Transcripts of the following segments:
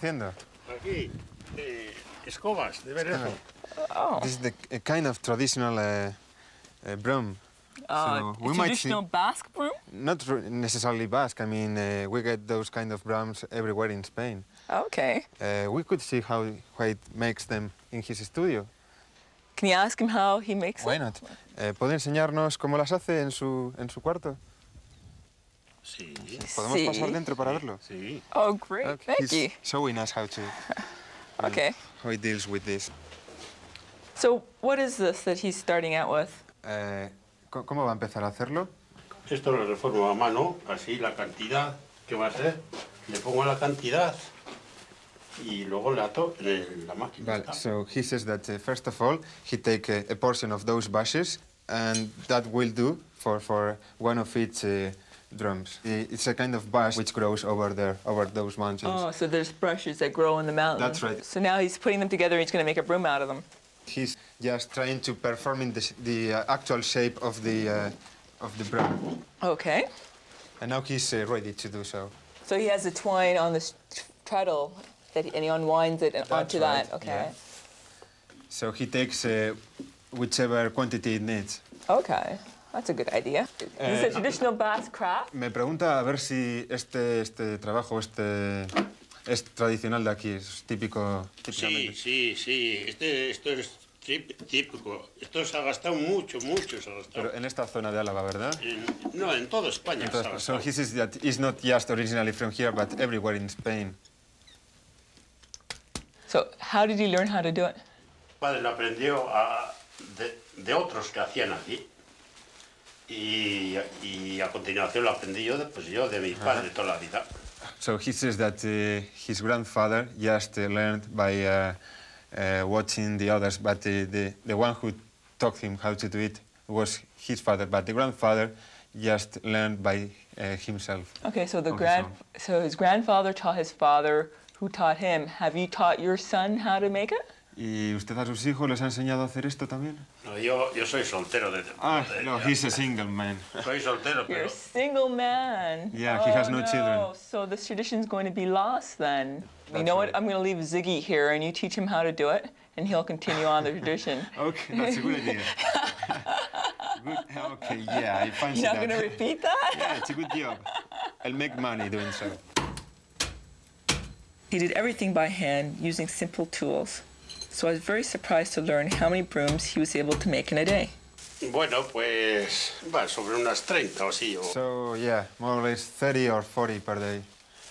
haciendo? Aquí, escobas de bermejo. Oh. This is the a kind of traditional broom. So we might see, Traditional Basque broom? not necessarily Basque. I mean, we get those kind of brooms everywhere in Spain. Okay. We could see how it makes them in his studio. Can you ask him how he makes Why it? not? ¿Puede enseñarnos cómo las hace en su cuarto? Sí, ¿Podemos Sí. pasar dentro para verlo? sí. Oh, great. Okay. Thank you. He's showing us how to. Okay. How he deals with this. So what is this that he's starting out with? ¿Cómo va a empezar a hacerlo? Esto lo reformo a mano, así la cantidad que va a ser. Le pongo la cantidad y luego la ato en la máquina. Vale, so he says that first of all, he take a portion of those bushes, and that will do for one of its drums. It's a kind of bush which grows over there, over those mountains. Oh, so there's brushes that grow in the mountain. That's right. So now he's putting them together and he's going to make a broom out of them. He's just trying to perform in the actual shape of the broom. Okay. And now he's ready to do so. So he has the twine on this treadle and he unwinds it and onto right, that. Okay. yeah. So he takes whichever quantity it needs. Okay. That's a good idea. This is a traditional Basque craft. Me pregunta a ver si este trabajo, es tradicional de aquí, es típico. Sí, Típicamente. sí. Esto es típico. Esto se ha gastado mucho se ha gastado. Pero en esta zona de Álava, ¿verdad? No, en toda España se ha Entonces, so gastado. he says that it's not just originally from here, but everywhere in Spain. So how did he learn how to do it? Mi padre lo aprendió de otros que hacían aquí. Y a continuación lo aprendí yo de mi padre toda la vida. So he says that his grandfather just learned by watching the others, but the one who taught him how to do it was his father, but the grandfather just learned by himself. Okay, so On so his grandfather taught his father, who taught him. Have you taught your son how to make it? ¿Y usted a sus hijos les ha enseñado a hacer esto también? No, yo soy soltero. No, he's a single man. Soy soltero, You're pero... a single man. Yeah, he has no children. So this tradition's going to be lost then. You That's know what? right. I'm going to leave Ziggy here, and you teach him how to do it, and he'll continue on the tradition. Okay, that's a good idea. Good, okay, yeah, I fancy You're not that. going to repeat that? Yeah, it's a good job. I'll make money doing so. He did everything by hand using simple tools. So I was very surprised to learn how many brooms he was able to make in a day. Bueno, pues sobre unas 30 o así. So, yeah, more or less 30 or 40 per day.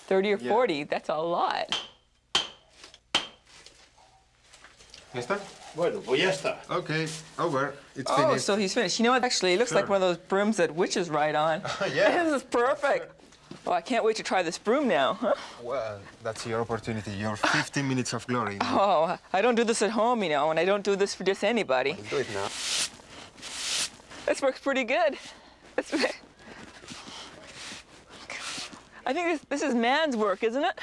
30 or Yeah. 40, that's a lot. ¿Ya está? Bueno, pues ya está. Okay, over. It's Oh, finished. so he's finished. You know what? Actually, it looks like Sure. one of those brooms that witches ride on. Yeah. This is perfect. Oh, I can't wait to try this broom now. Huh? Well, that's your opportunity, your 15 minutes of glory. Oh, I don't do this at home, you know, and I don't do this for just anybody. Do it now. This works pretty good. I think this is man's work, isn't it?